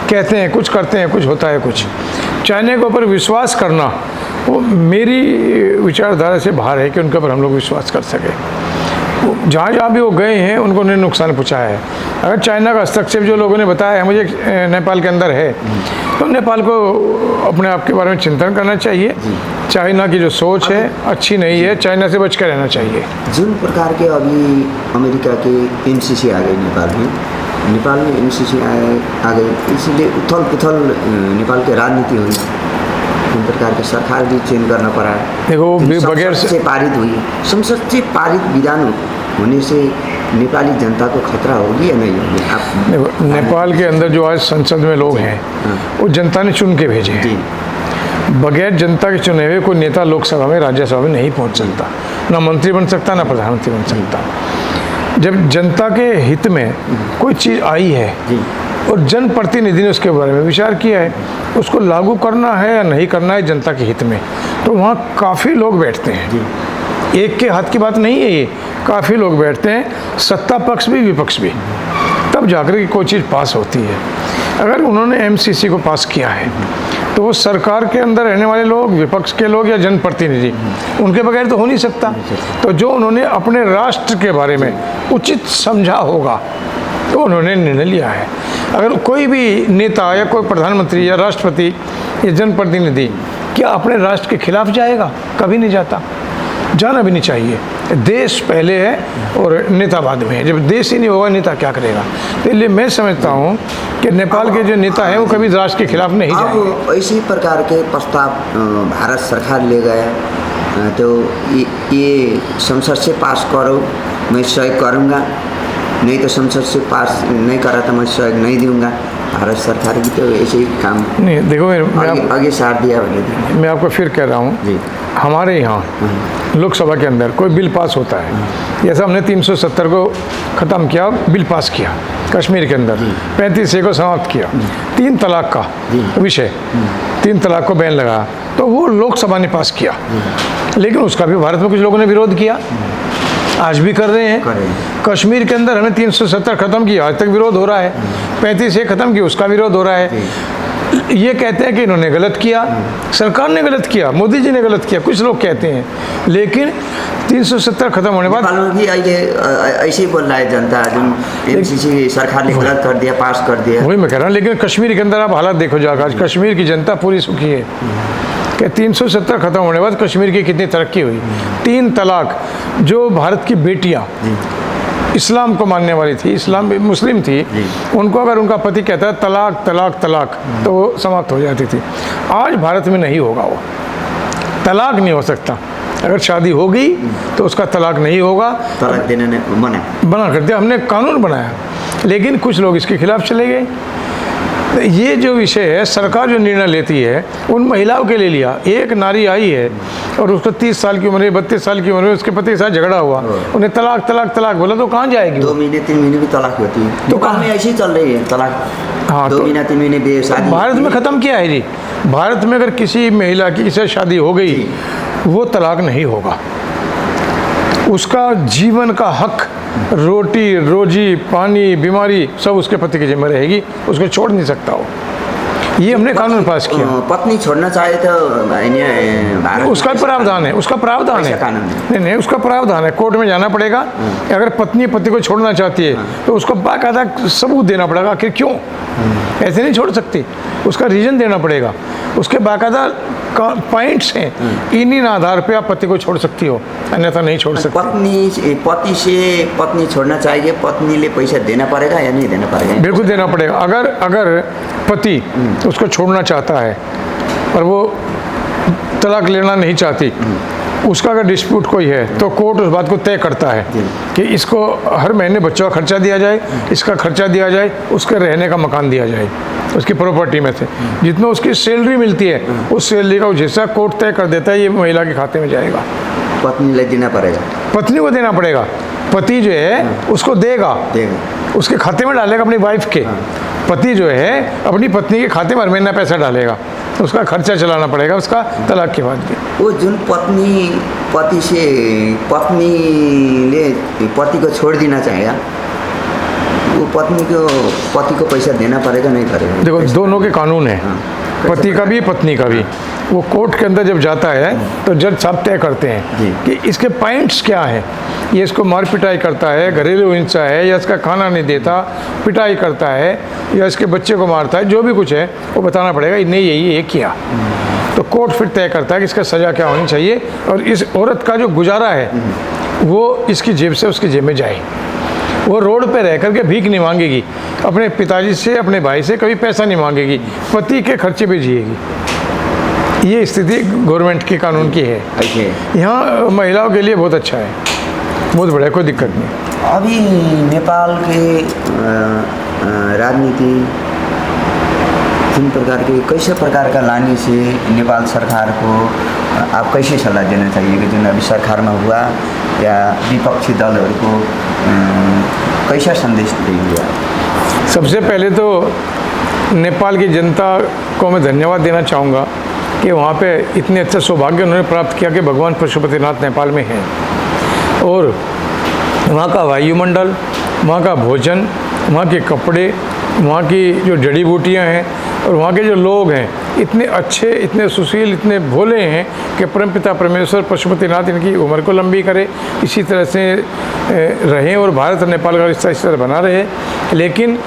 कहते हैं कुछ, करते हैं कुछ, होता है कुछ। चाइना के ऊपर विश्वास करना वो मेरी विचारधारा से बाहर है कि उनके ऊपर हम लोग विश्वास कर सकें। जहाँ जहाँ भी वो गए हैं उनको उन्हें नुकसान पहुँचाया है। अगर चाइना का हस्तक्षेप जो लोगों ने बताया है मुझे नेपाल के अंदर है, तो नेपाल को अपने आप के बारे में चिंतन करना चाहिए। चाइना की जो सोच है अच्छी नहीं है, चाइना से बच कर रहना चाहिए। जिन प्रकार के अभी अमेरिका के एमसीसी आ गए नेपाल में एमसीसी आ गए, इसलिए उथल पुथल नेपाल की राजनीति हुई, इन प्रकार के सरकार भी चेंज करना पड़ा है। देखो बगैर से पारित हुई, संसद से पारित विधान होने से नेपाली जनता को खतरा होगी या नहीं होगी? आप नेपाल के अंदर जो आज संसद में लोग हैं वो जनता ने चुन के भेजे हैं। बगैर जनता के चुने हुए कोई नेता लोकसभा में, राज्यसभा में नहीं पहुंच सकता, ना मंत्री बन सकता, ना प्रधानमंत्री बन सकता। जब जनता के हित में कोई चीज़ आई है और जनप्रतिनिधि ने उसके बारे में विचार किया है, उसको लागू करना है या नहीं करना है जनता के हित में, तो वहाँ काफ़ी लोग बैठते हैं। एक के हाथ की बात नहीं है ये, काफ़ी लोग बैठते हैं, सत्ता पक्ष भी विपक्ष भी, तब जाकर के कोई चीज़ पास होती है। अगर उन्होंने एमसीसी को पास किया है तो वो सरकार के अंदर रहने वाले लोग, विपक्ष के लोग या जनप्रतिनिधि, उनके बगैर तो हो नहीं सकता। तो जो उन्होंने अपने राष्ट्र के बारे में उचित समझा होगा तो उन्होंने निर्णय लिया है। अगर कोई भी नेता या कोई प्रधानमंत्री या राष्ट्रपति या जनप्रतिनिधि क्या अपने राष्ट्र के खिलाफ जाएगा? कभी नहीं जाता, जाना भी नहीं चाहिए। देश पहले है और नेता बाद में है। जब देश ही नहीं होगा नेता क्या करेगा? तो इसलिए मैं समझता हूँ कि नेपाल के जो नेता हैं वो कभी राष्ट्र के खिलाफ नहीं जाएंगे। अब इसी प्रकार के प्रस्ताव भारत सरकार ले गया, तो ये संसद से पास करो, मैं सहयोग करूँगा, नहीं तो संसद से पास नहीं करा तो मैं सहयोग नहीं दूंगा। भारत सरकार की तो ऐसे ही काम नहीं। देखो आगे साथ दिया। मैं आपको फिर कह रहा हूँ, हमारे यहाँ लोकसभा के अंदर कोई बिल पास होता है, जैसा हमने 370 को ख़त्म किया, बिल पास किया कश्मीर के अंदर, 35A को समाप्त किया, 3 तलाक का विषय, 3 तलाक को बैन लगा, तो वो लोकसभा ने पास किया। लेकिन उसका भी भारत में कुछ लोगों ने विरोध किया, आज भी कर रहे हैं। कश्मीर के अंदर हमने 370 ख़त्म किया, आज तक विरोध हो रहा है। 35A ख़त्म किया, उसका विरोध हो रहा है। ये कहते हैं कि इन्होंने गलत किया, सरकार ने गलत किया, मोदी जी ने गलत किया, कुछ लोग कहते हैं। लेकिन 370 खत्म होने बाद भी ऐसे ही बोल रहा है जनता, जो एमसीसी सरकार ने गलत कर दिया, पास कर दिया। वही मैं कह रहा हूँ। लेकिन कश्मीर के अंदर आप हालात देखो जाकर, आज कश्मीर की जनता पूरी सुखी है कि 370 खत्म होने बाद कश्मीर की कितनी तरक्की हुई। 3 तलाक, जो भारत की बेटियाँ इस्लाम को मानने वाली थी, इस्लाम मुस्लिम थी, उनको अगर उनका पति कहता है तलाक तलाक तलाक, तो वो समाप्त हो जाती थी। आज भारत में नहीं होगा, वो तलाक नहीं हो सकता। अगर शादी हो गई तो उसका तलाक नहीं होगा। तलाक देने ने बना कर दिया, हमने कानून बनाया, लेकिन कुछ लोग इसके खिलाफ चले गए। ये जो विषय है, सरकार जो निर्णय लेती है उन महिलाओं के लिए लिया। एक नारी आई है और उसको 30 साल की उम्र है, 32 साल की उम्र है, उसके पति के साथ झगड़ा हुआ, उन्हें तलाक तलाक तलाक बोला, तो कहाँ जाएगी? 2 महीने 3 महीने भी तलाक होती है, तो कहाँ में ऐसी चल रही है तलाक। हाँ, 2 महीना 3 महीने भी शादी भारत में ख़त्म किया है जी। भारत में अगर किसी महिला की किसी शादी हो गई, वो तलाक नहीं होगा। उसका जीवन का हक, रोटी रोजी पानी बीमारी सब उसके पति के जिम्मे रहेगी, उसको छोड़ नहीं सकता हो। ये हमने कानून पास किया। पत्नी छोड़ना चाहे तो भारत उसका प्रावधान है, उसका प्रावधान है। ऐसा कानून है। नहीं, उसका प्रावधान है, कोर्ट में जाना पड़ेगा। अगर पत्नी पति को छोड़ना चाहती है तो उसको बाकायदा सबूत देना पड़ेगा, आखिर क्यों ऐसे नहीं छोड़ सकती, उसका रीजन देना पड़ेगा। उसके बाकायदा पॉइंट्स हैं, इन्हीं आधार पे आप पति को छोड़ सकती हो, अन्यथा नहीं छोड़ सकती। पति से पत्नी छोड़ना चाहिए, पत्नी ले पैसा देना पड़ेगा या नहीं देना पड़ेगा? बिल्कुल देना पड़ेगा। अगर पति उसको छोड़ना चाहता है और वो तलाक लेना नहीं चाहती, उसका अगर डिस्प्यूट कोई है तो कोर्ट उस बात को तय करता है कि इसको हर महीने बच्चों का खर्चा दिया जाए, इसका खर्चा दिया जाए, उसके रहने का मकान दिया जाए, उसकी प्रॉपर्टी में से जितना उसकी सैलरी मिलती है उस सैलरी का कुछ हिस्सा कोर्ट तय कर देता है, ये महिला के खाते में जाएगा। पत्नी ले देना पड़ेगा, पत्नी को देना पड़ेगा। पति जो है उसको देगा, उसके खाते में डालेगा अपनी वाइफ के। पति जो है अपनी पत्नी के खाते में हर महीना पैसा डालेगा, तो उसका खर्चा चलाना पड़ेगा उसका तलाक के बाद भी। वो जो पत्नी ले पति को छोड़ देना चाहेगा, वो पति को पैसा देना पड़ेगा नहीं पड़ेगा? देखो, दोनों के कानून है, पति का भी पत्नी का भी। वो कोर्ट के अंदर जब जाता है तो जज साहब तय करते हैं कि इसके पॉइंट्स क्या हैं। ये इसको मार पिटाई करता है, घरेलू हिंसा है, या इसका खाना नहीं देता, पिटाई करता है, या इसके बच्चे को मारता है, जो भी कुछ है वो बताना पड़ेगा, इन्हें ये किया। तो कोर्ट फिर तय करता है कि इसका सज़ा क्या होनी चाहिए और इस औरत का जो गुजारा है वो इसकी जेब से उसकी जेब में जाए। वो रोड पे रह करके भीख नहीं मांगेगी, अपने पिताजी से अपने भाई से कभी पैसा नहीं मांगेगी, पति के खर्चे पे जिएगी। ये स्थिति गवर्नमेंट के कानून की है। यहाँ महिलाओं के लिए बहुत अच्छा है, बहुत बढ़िया, कोई दिक्कत नहीं। अभी नेपाल के राजनीति किन प्रकार के कैसे प्रकार का लाने से नेपाल सरकार को आप कैसे सल्लाह देना चाहिए कि जो अभी सरकार में हुआ या विपक्षी दलों को कैसा संदेश देंगे? सबसे पहले तो नेपाल की जनता को मैं धन्यवाद देना चाहूँगा कि वहाँ पे इतने अच्छा सौभाग्य उन्होंने प्राप्त किया कि भगवान पशुपतिनाथ नेपाल में हैं, और वहाँ का वायुमंडल, वहाँ का भोजन, वहाँ के कपड़े, वहाँ की जो जड़ी बूटियाँ हैं और वहाँ के जो लोग हैं इतने अच्छे, इतने सुशील, इतने भोले हैं कि परमपिता परमेश्वर पशुपतिनाथ इनकी उम्र को लंबी करे, इसी तरह से रहें और भारत और नेपाल का रिश्ता इस तरह बना रहे। लेकिन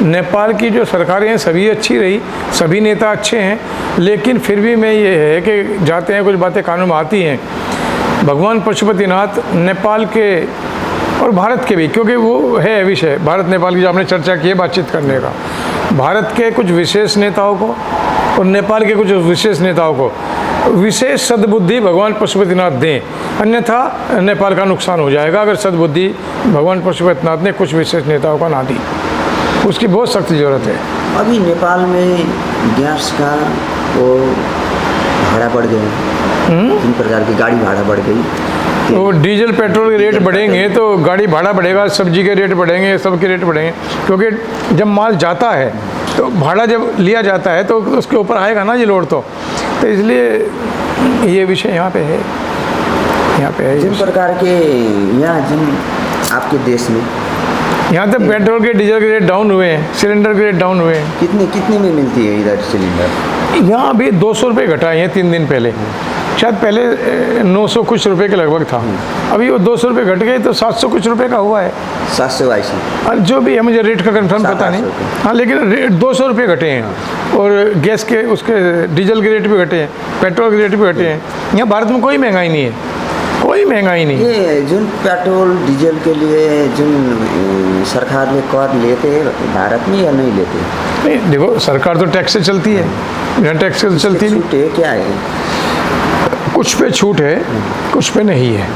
नेपाल की जो सरकारें हैं सभी अच्छी रही, सभी नेता अच्छे हैं, लेकिन फिर भी मैं ये है कि जाते हैं कुछ बातें कानून में आती हैं। भगवान पशुपतिनाथ नेपाल के और भारत के भी, क्योंकि वो है विषय भारत नेपाल की जो आपने चर्चा की है बातचीत करने का, भारत के कुछ विशेष नेताओं को और नेपाल के कुछ विशेष नेताओं को विशेष सद्बुद्धि भगवान पशुपतिनाथ दें, अन्यथा नेपाल का नुकसान हो जाएगा अगर सद्बुद्धि भगवान पशुपतिनाथ ने कुछ विशेष नेताओं को ना दी। उसकी बहुत सख्त ज़रूरत है। अभी नेपाल में गैस का वो भाड़ा बढ़ गया, किन प्रकार की गाड़ी भाड़ा बढ़ गई, तो डीजल पेट्रोल के रेट बढ़ेंगे तो गाड़ी भाड़ा बढ़ेगा, सब्जी के रेट बढ़ेंगे, सबके रेट बढ़ेंगे, क्योंकि जब माल जाता है तो भाड़ा जब लिया जाता है तो उसके ऊपर आएगा ना ये लोड, तो इसलिए ये विषय यहाँ पे है। जिन प्रकार के यहाँ जिन आपके देश में यहाँ तक पेट्रोल के डीजल के रेट डाउन हुए हैं, सिलेंडर के रेट डाउन हुए हैं। कितने में मिलती है इधर सिलेंडर? यहाँ अभी 200 रुपये घटाए हैं 3 दिन पहले, शायद पहले 900 कुछ रुपए के लगभग था, अभी वो 200 रुपये घट गए तो 700 कुछ रुपए का हुआ है। 782 जो भी है, मुझे रेट का कंफर्म पता नहीं। हाँ, लेकिन रेट 200 रुपये घटे हैं और गैस के उसके डीजल के रेट भी घटे हैं, पेट्रोल के रेट भी घटे हैं। यहाँ भारत में कोई महंगाई नहीं है, कोई महंगाई नहीं। ये जो पेट्रोल डीजल के लिए जो सरकार ने कर लेते हैं भारत में या नहीं लेते? नहीं, देखो सरकार तो टैक्स से चलती है, यहाँ टैक्स से चलती नहीं। छूट है क्या है? कुछ पे छूट है, कुछ पे नहीं है,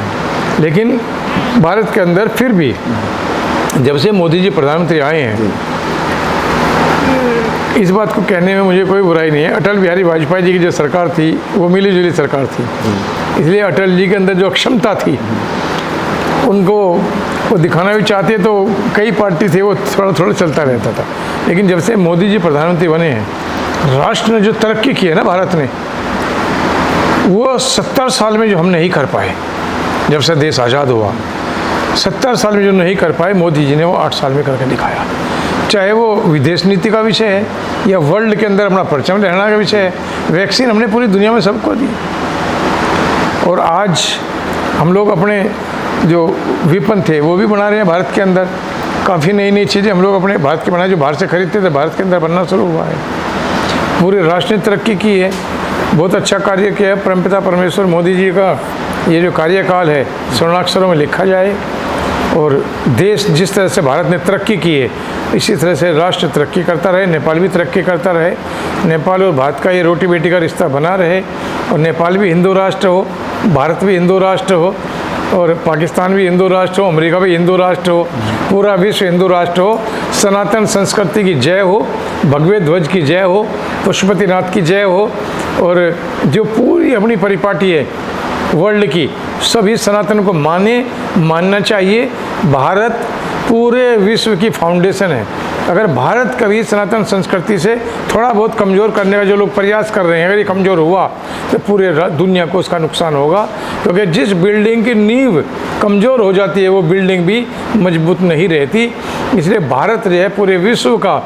लेकिन भारत के अंदर फिर भी जब से मोदी जी प्रधानमंत्री आए हैं, इस बात को कहने में मुझे कोई बुराई नहीं है। अटल बिहारी वाजपेयी जी की जो सरकार थी वो मिली जुली सरकार थी, इसलिए अटल जी के अंदर जो क्षमता थी उनको वो दिखाना भी चाहते तो कई पार्टी थे वो थोड़ा थोड़ा चलता रहता था। लेकिन जब से मोदी जी प्रधानमंत्री बने हैं, राष्ट्र ने जो तरक्की की है ना भारत ने, वो 70 साल में जो हम नहीं कर पाए, जब से देश आज़ाद हुआ 70 साल में जो नहीं कर पाए मोदी जी ने वो 8 साल में करके दिखाया। चाहे वो विदेश नीति का विषय है या वर्ल्ड के अंदर अपना परचम लहराने का विषय है, वैक्सीन हमने पूरी दुनिया में सबको दी। और आज हम लोग अपने जो विपन थे वो भी बना रहे हैं भारत के अंदर। काफ़ी नई नई चीज़ें हम लोग अपने भारत के बनाए, जो बाहर से खरीदते थे भारत के अंदर बनना शुरू हुआ है। पूरे राष्ट्र ने तरक्की की है, बहुत अच्छा कार्य किया है। परमपिता परमेश्वर मोदी जी का ये जो कार्यकाल है स्वर्णाक्षरों में लिखा जाए, और देश जिस तरह से भारत ने तरक्की की है इसी तरह से राष्ट्र तरक्की करता रहे, नेपाल भी तरक्की करता रहे, नेपाल और भारत का ये रोटी बेटी का रिश्ता बना रहे, और नेपाल भी हिंदू राष्ट्र हो, भारत भी हिंदू राष्ट्र हो, और पाकिस्तान भी हिंदू राष्ट्र हो, अमेरिका भी हिंदू राष्ट्र हो, पूरा विश्व हिंदू राष्ट्र हो। सनातन संस्कृति की जय हो, भगवे ध्वज की जय हो, पशुपतिनाथ की जय हो, और जो पूरी अपनी परिपाटी है वर्ल्ड की, सभी सनातन को मानना चाहिए। भारत पूरे विश्व की फाउंडेशन है। अगर भारत कभी सनातन संस्कृति से थोड़ा बहुत कमज़ोर करने का जो लोग प्रयास कर रहे हैं, अगर ये कमज़ोर हुआ तो पूरे दुनिया को उसका नुकसान होगा, क्योंकि जिस बिल्डिंग की नींव कमज़ोर हो जाती है वो बिल्डिंग भी मजबूत नहीं रहती। इसलिए भारत जो है पूरे विश्व का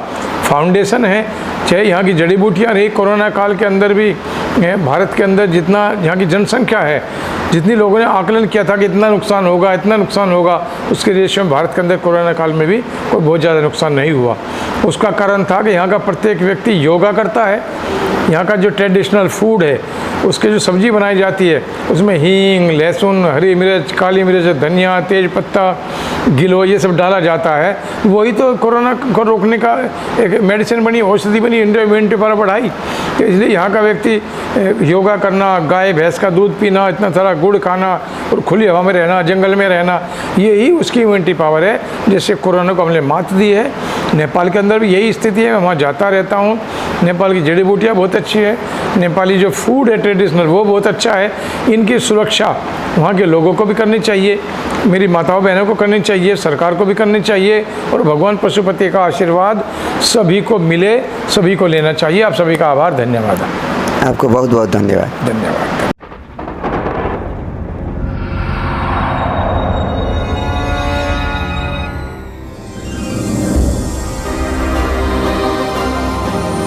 फाउंडेशन है। चाहे यहाँ की जड़ी बूटियाँ रही, कोरोना काल के अंदर भी भारत के अंदर जितना यहाँ की जनसंख्या है, जितनी लोगों ने आकलन किया था कि इतना नुकसान होगा, उसके रेशियो में भारत के अंदर कोरोना काल में भी कोई बहुत ज़्यादा नुकसान नहीं हुआ। उसका कारण था कि यहाँ का प्रत्येक व्यक्ति योगा करता है। यहाँ का जो ट्रेडिशनल फूड है उसकी जो सब्जी बनाई जाती है उसमें हींग, लहसुन, हरी मिर्च, काली मिर्च, धनिया, तेज पत्ता, गिलो, ये सब डाला जाता है। वही तो कोरोना को रोकने का एक मेडिसिन बनी, औषधि बनी, इम्यूनिटी पावर बढ़ाई। तो इसलिए यहाँ का व्यक्ति योगा करना, गाय भैंस का दूध पीना, इतना सारा गुड़ खाना और खुली हवा में रहना, जंगल में रहना, यही उसकी इम्यूनिटी पावर है जिससे कोरोना को हमने मात दी है। नेपाल के अंदर भी यही स्थिति है। मैं वहाँ जाता रहता हूँ। नेपाल की जड़ी बूटियाँ बहुत अच्छी है, नेपाली जो फूड है ट्रेडिशनल वो बहुत अच्छा है। इनकी सुरक्षा वहाँ के लोगों को भी करनी चाहिए, मेरी माताओं बहनों को करनी चाहिए, सरकार को भी करनी चाहिए, और भगवान पशुपति का आशीर्वाद सभी को मिले, सभी को लेना चाहिए। आप सभी का आभार, धन्यवाद। आपको बहुत बहुत धन्यवाद।